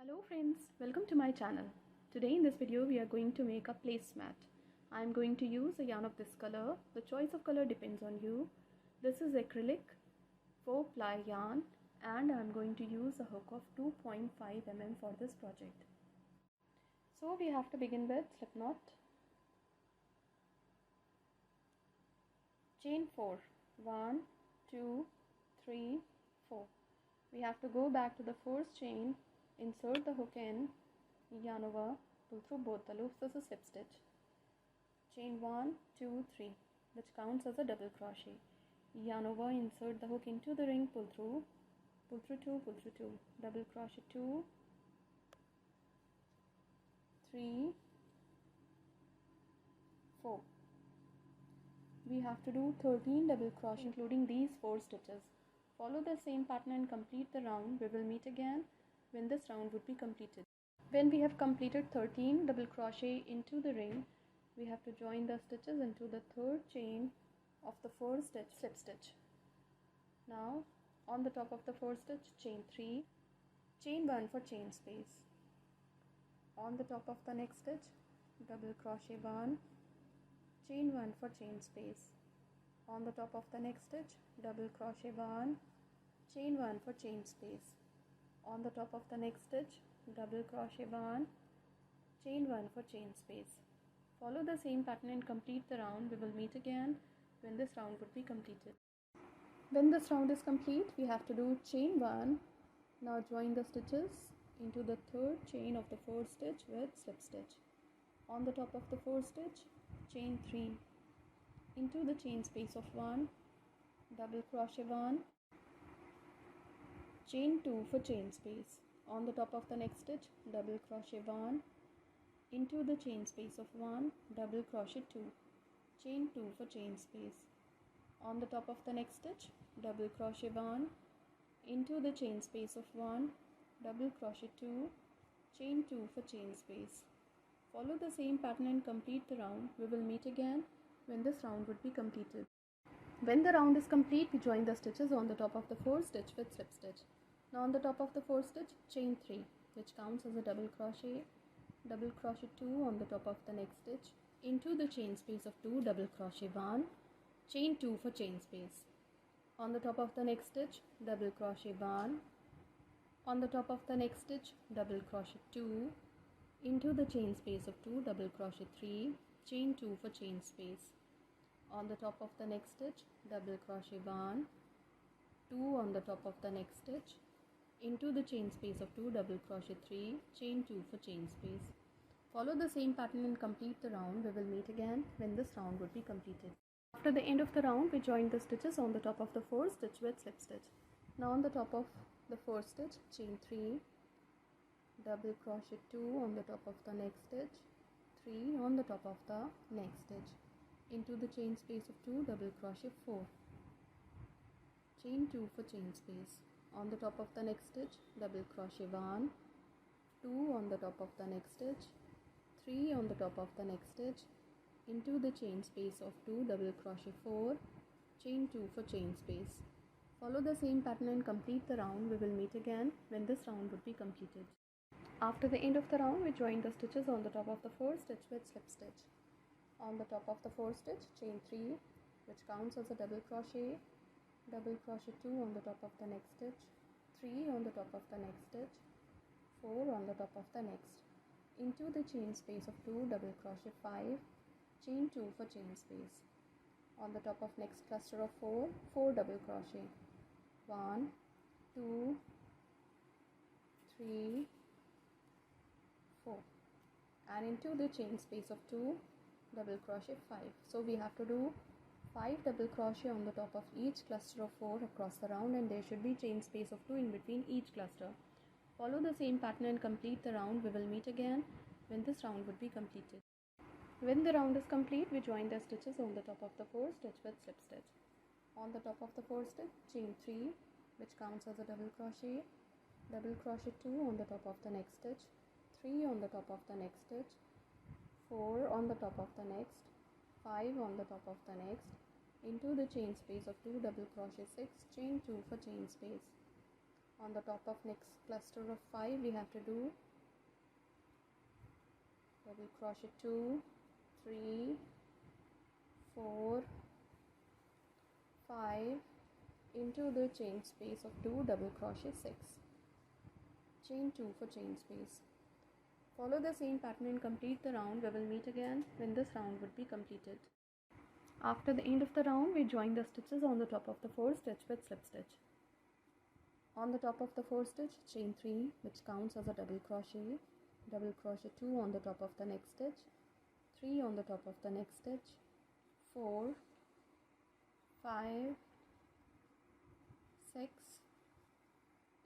Hello friends, welcome to my channel. Today in this video we are going to make a placemat. I am going to use a yarn of this color. The choice of color depends on you. This is acrylic 4-ply yarn and I am going to use a hook of 2.5 mm for this project. So we have to begin with slip knot, chain 4, 1, 2, 3, 4. We have to go back to the first chain, insert the hook in, yarn over, pull through both the loops as a slip stitch. Chain 1, 2, 3, which counts as a double crochet. Yarn over, insert the hook into the ring, pull through 2, pull through 2, double crochet 2, 3, 4. We have to do 13 double crochet including these 4 stitches. Follow the same pattern and complete the round. We will meet again when this round would be completed. When we have completed 13 double crochet into the ring, we have to join the stitches into the third chain of the first stitch, slip stitch. Now on the top of the first stitch, chain 3, chain 1 for chain space. On the top of the next stitch, double crochet 1, chain 1 for chain space. On the top of the next stitch, double crochet 1, chain 1 for chain space. On the top of the next stitch, double crochet 1, chain 1 for chain space. Follow the same pattern and complete the round. We will meet again when this round would be completed. When this round is complete, we have to do chain 1. Now join the stitches into the third chain of the first stitch with slip stitch. On the top of the first stitch, chain 3. Into the chain space of 1, double crochet 1, chain 2 for chain space. On the top of the next stitch, double crochet 1, into the chain space of 1, double crochet 2, chain 2 for chain space. On the top of the next stitch, double crochet 1, into the chain space of 1, double crochet 2, chain 2 for chain space. Follow the same pattern and complete the round. We will meet again when this round would be completed. When the round is complete, we join the stitches on the top of the first stitch with slip stitch. Now on the top of the first stitch, chain 3, which counts as a double crochet 2 on the top of the next stitch, into the chain space of 2, double crochet 1, chain 2 for chain space. On the top of the next stitch, double crochet 1, on the top of the next stitch, double crochet 2, into the chain space of 2, double crochet 3, chain 2 for chain space. On the top of the next stitch, double crochet 1, 2 on the top of the next stitch, into the chain space of 2, double crochet 3, chain 2 for chain space. Follow the same pattern and complete the round. We will meet again when this round would be completed. After the end of the round, we join the stitches on the top of the first stitch with slip stitch. Now on the top of the first stitch, chain 3, double crochet 2 on the top of the next stitch, 3 on the top of the next stitch, into the chain space of 2, double crochet 4, chain 2 for chain space. On the top of the next stitch, double crochet 1, 2 on the top of the next stitch, 3 on the top of the next stitch, into the chain space of 2, double crochet 4, chain 2 for chain space. Follow the same pattern and complete the round. We will meet again when this round would be completed. After the end of the round, we join the stitches on the top of the first stitch with slip stitch. On the top of the first stitch, chain 3, which counts as a double crochet 2 on the top of the next stitch, 3 on the top of the next stitch, 4 on the top of the next, into the chain space of 2, double crochet 5, chain 2 for chain space. On the top of next cluster of 4, 4 double crochet, 1, 2, 3, 4, and into the chain space of 2, double crochet 5. So we have to do 5 double crochet on the top of each cluster of 4 across the round, and there should be chain space of 2 in between each cluster. Follow the same pattern and complete the round. We will meet again when this round would be completed. When the round is complete, we join the stitches on the top of the first stitch with slip stitch. On the top of the first stitch, chain 3, which counts as a double crochet 2 on the top of the next stitch, 3 on the top of the next stitch, 4 on the top of the next, 5 on the top of the next, into the chain space of 2, double crochet 6, chain 2 for chain space. On the top of next cluster of 5 we have to do double crochet 2, 3, 4, 5 into the chain space of 2, double crochet 6, chain 2 for chain space. Follow the same pattern and complete the round. We will meet again when this round would be completed. After the end of the round, we join the stitches on the top of the 4 stitch with slip stitch. On the top of the 4 stitch, chain 3, which counts as a double crochet 2 on the top of the next stitch, 3 on the top of the next stitch, 4, 5, 6,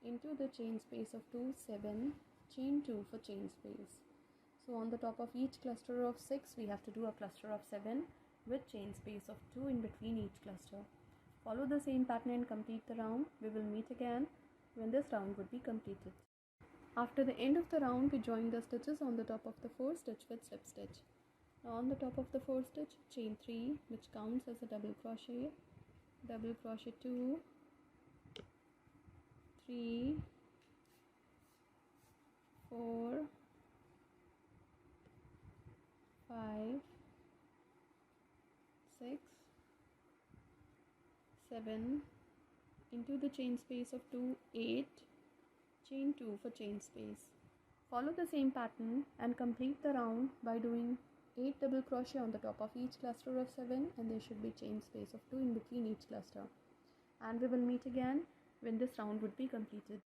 into the chain space of 2, 7, chain 2 for chain space. So on the top of each cluster of 6 we have to do a cluster of 7 with chain space of 2 in between each cluster. Follow the same pattern and complete the round. We will meet again when this round would be completed. After the end of the round, we join the stitches on the top of the 4 stitch with slip stitch. Now on the top of the 4 stitch, chain 3, which counts as a double crochet 2, 3, 4, 5, 6, 7, into the chain space of 2, 8, chain 2 for chain space. Follow the same pattern and complete the round by doing 8 double crochet on the top of each cluster of 7, and there should be chain space of 2 in between each cluster. And we will meet again when this round would be completed.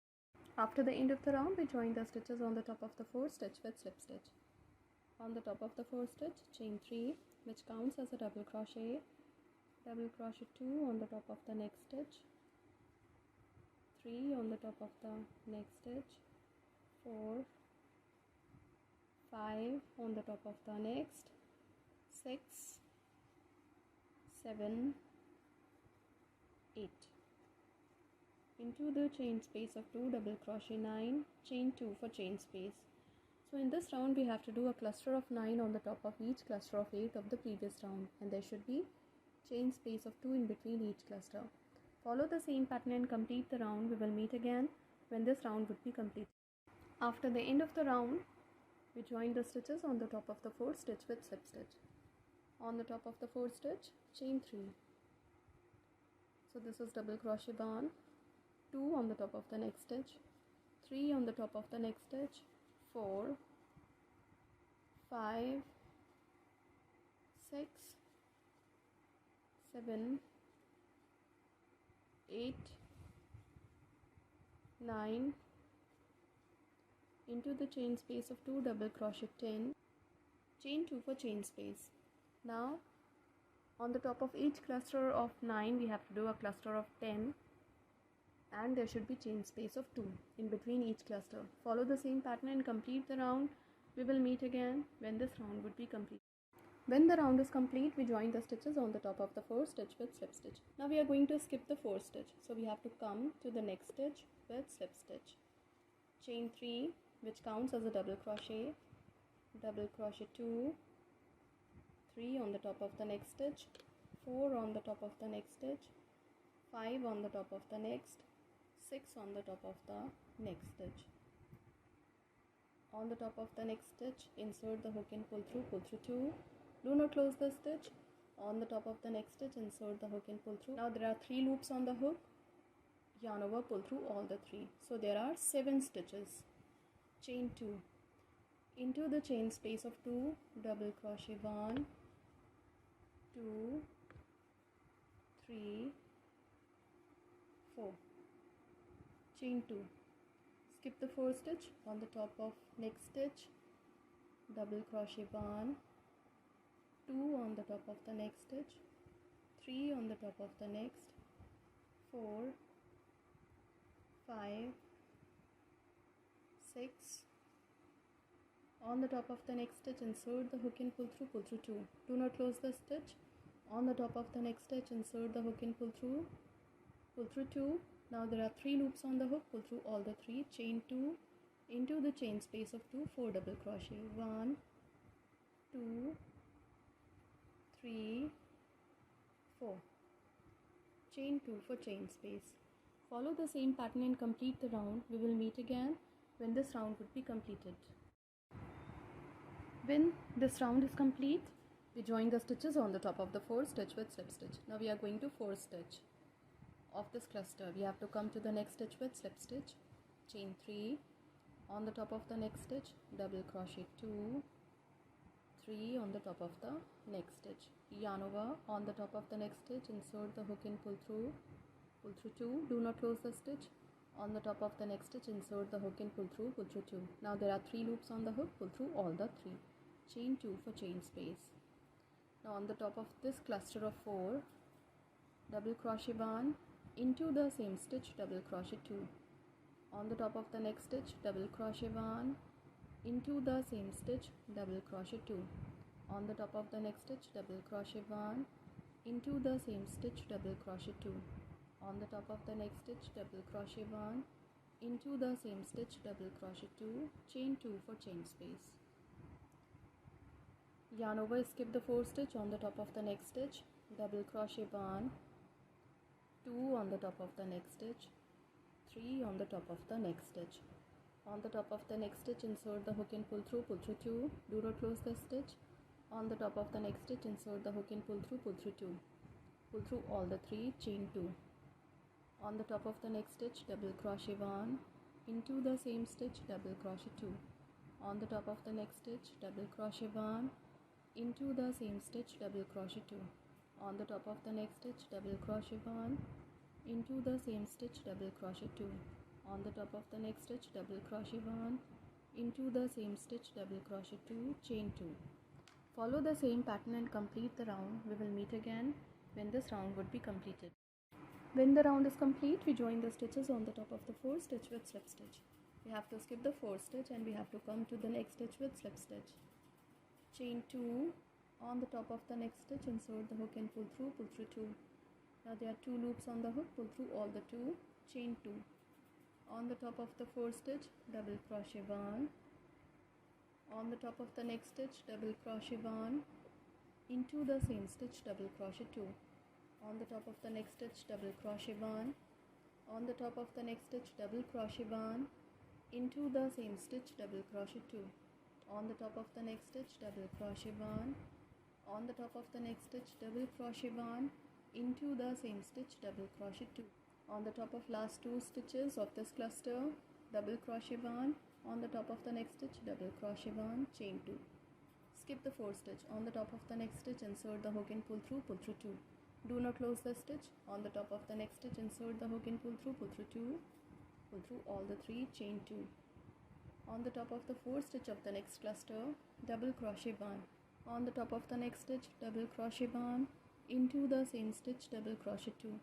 After the end of the round, we join the stitches on the top of the 4 stitch with slip stitch. On the top of the 4 stitch, chain 3, which counts as a double crochet 2 on the top of the next stitch, 3 on the top of the next stitch, 4, 5 on the top of the next, 6, 7, 8. Into the chain space of 2, double crochet 9, chain 2 for chain space. So in this round we have to do a cluster of 9 on the top of each cluster of 8 of the previous round, and there should be chain space of 2 in between each cluster. Follow the same pattern and complete the round. We will meet again when this round would be complete. After the end of the round, we join the stitches on the top of the 4 stitch with slip stitch. On the top of the 4 stitch, chain 3. So this is double crochet 1, 2 on the top of the next stitch, 3 on the top of the next stitch, 4, 5, 6, 7, 8, 9, into the chain space of 2, double crochet 10, chain 2 for chain space. Now on the top of each cluster of 9 we have to do a cluster of 10, and there should be chain space of 2 in between each cluster. Follow the same pattern and complete the round. We will meet again when this round would be complete. When the round is complete, we join the stitches on the top of the 4 stitch with slip stitch. Now we are going to skip the 4 stitch, so we have to come to the next stitch with slip stitch. Chain 3, which counts as a double crochet 2, 3 on the top of the next stitch, 4 on the top of the next stitch, 5 on the top of the next, 6 on the top of the next stitch. On the top of the next stitch, insert the hook and pull through 2. Do not close the stitch. On the top of the next stitch, insert the hook and pull through. Now there are 3 loops on the hook. Yarn over, pull through all the 3. So there are 7 stitches. Chain 2. Into the chain space of 2, double crochet 1, 2, 3, 4. Chain 2. Skip the 4 stitch. On the top of next stitch, double crochet 1, 2 on the top of the next stitch, 3 on the top of the next, 4, 5, 6. On the top of the next stitch, insert the hook and pull through 2. Do not close the stitch. On the top of the next stitch, insert the hook and pull through 2. Now there are 3 loops on the hook. Pull through all the 3. Chain 2. Into the chain space of 2, 4 double crochet 1, 2, 3, 4. Chain 2 for chain space. Follow the same pattern and complete the round. We will meet again when this round would be completed. When this round is complete, we join the stitches on the top of the 4th stitch with slip stitch. Now we are going to 4th stitch of this cluster. We have to come to the next stitch with slip stitch, chain 3, on the top of the next stitch, double crochet 2, 3 on the top of the next stitch, yarn over, on the top of the next stitch, insert the hook and pull through 2, do not close the stitch, on the top of the next stitch, insert the hook and pull through 2. Now there are 3 loops on the hook, pull through all the 3, chain 2 for chain space. Now on the top of this cluster of 4, double crochet 1, into the same stitch, double crochet 2, on the top of the next stitch, double crochet 1, into the same stitch, double crochet 2, on the top of the next stitch, double crochet 1, into the same stitch, double crochet 2, on the top of the next stitch, double crochet 1, into the same stitch, double crochet 2, chain 2 for chain space. Yarn over, skip the 4th stitch, on the top of the next stitch, double crochet 1, 2 on the top of the next stitch, 3 on the top of the next stitch, on the top of the next stitch, insert the hook and pull through 2, do not close the stitch, on the top of the next stitch, insert the hook and pull through 2, pull through all the 3, chain 2, on the top of the next stitch, double crochet 1, into the same stitch, double crochet 2, on the top of the next stitch, double crochet 1, into the same stitch, double crochet 2, on the top of the next stitch, double crochet 1, into the same stitch, double crochet 2, on the top of the next stitch, double crochet 1, into the same stitch, double crochet 2, chain 2. Follow the same pattern and complete the round. We will meet again when this round would be completed. When the round is complete, we join the stitches on the top of the 4th stitch with slip stitch. We have to skip the 4th stitch and we have to come to the next stitch with slip stitch. Chain 2, on the top of the next stitch, insert the hook and pull through 2. Now there are 2 loops on the hook, pull through all the 2, chain 2. On the top of the 4th stitch, double crochet 1, on the top of the next stitch, double crochet 1, into the same stitch, double crochet 2, on the top of the next stitch, double crochet 1, on the top of the next stitch, double crochet 1, into the same stitch, double crochet 2, on the top of the next stitch, double crochet 1, on the top of the next stitch, double crochet 1, into the same stitch, double crochet 2, on the top of last 2 stitches of this cluster, double crochet 1, on the top of the next stitch, double crochet 1, chain 2. Skip the 4th stitch, on the top of the next stitch, insert the hook and pull through 2. Do not close the stitch, on the top of the next stitch, insert the hook and pull through 2, pull through all the 3, chain 2. On the top of the 4th stitch of the next cluster, double crochet 1, on the top of the next stitch, double crochet 1, into the same stitch, double crochet 2,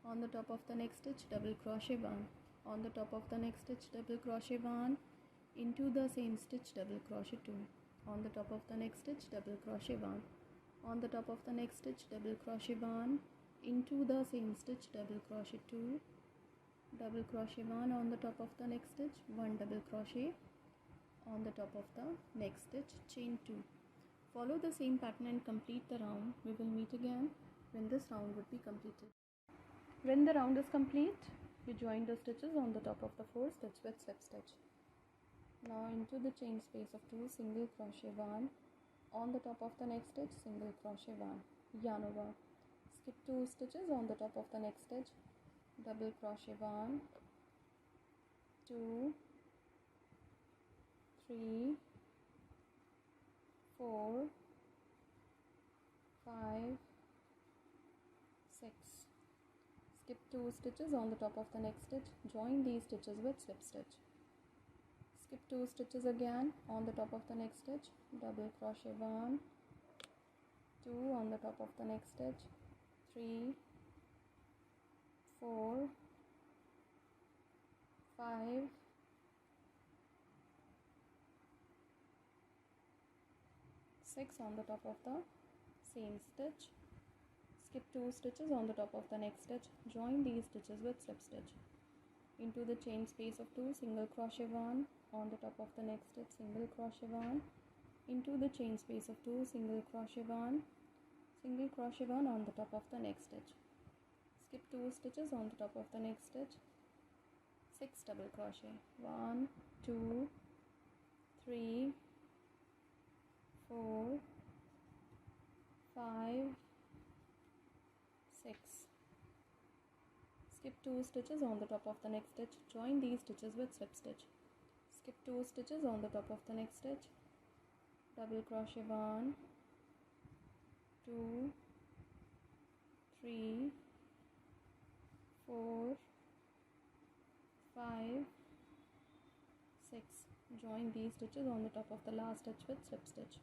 on the top of the next stitch, double crochet 1, on the top of the next stitch, double crochet 1, into the same stitch, double crochet 2, on the top of the next stitch, double crochet 1, on the top of the next stitch, double crochet 1, into the same stitch, double crochet 2, double crochet 1 on the top of the next stitch, 1 double crochet on the top of the next stitch, chain 2. Follow the same pattern and complete the round. We will meet again when this round would be completed. When the round is complete, we join the stitches on the top of the 4th stitch with slip stitch. Now into the chain space of 2, single crochet 1, on the top of the next stitch, single crochet 1, yarn over, skip 2 stitches on the top of the next stitch, double crochet 1, 2, 3, 4, 5, 6. Skip 2 stitches on the top of the next stitch, join these stitches with slip stitch. Skip 2 stitches again on the top of the next stitch, double crochet 1, 2 on the top of the next stitch, 3, 4, 5, 6 on the top of the same stitch. Skip 2 stitches on the top of the next stitch, join these stitches with slip stitch. Into the chain space of 2, single crochet 1, on the top of the next stitch, single crochet 1, into the chain space of 2, single crochet 1, single crochet 1 on the top of the next stitch. skip 2 stitches on the top of the next stitch, 6 double crochet, 1 2 3 4 5 6. Skip 2 stitches on the top of the next stitch, join these stitches with slip stitch, skip 2 stitches on the top of the next stitch, double crochet, 1 2 3 4 5 6. Join these stitches on the top of the last stitch with slip stitch.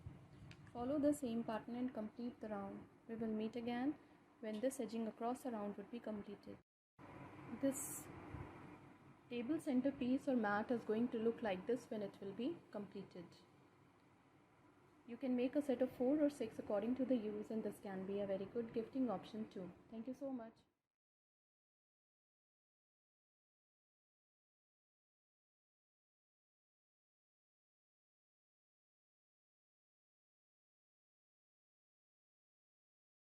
Follow the same pattern and complete the round. We will meet again when this edging across the round would be completed. This table center piece or mat is going to look like this when it will be completed. You can make a set of 4 or 6 according to the use, and this can be a very good gifting option too. Thank you so much.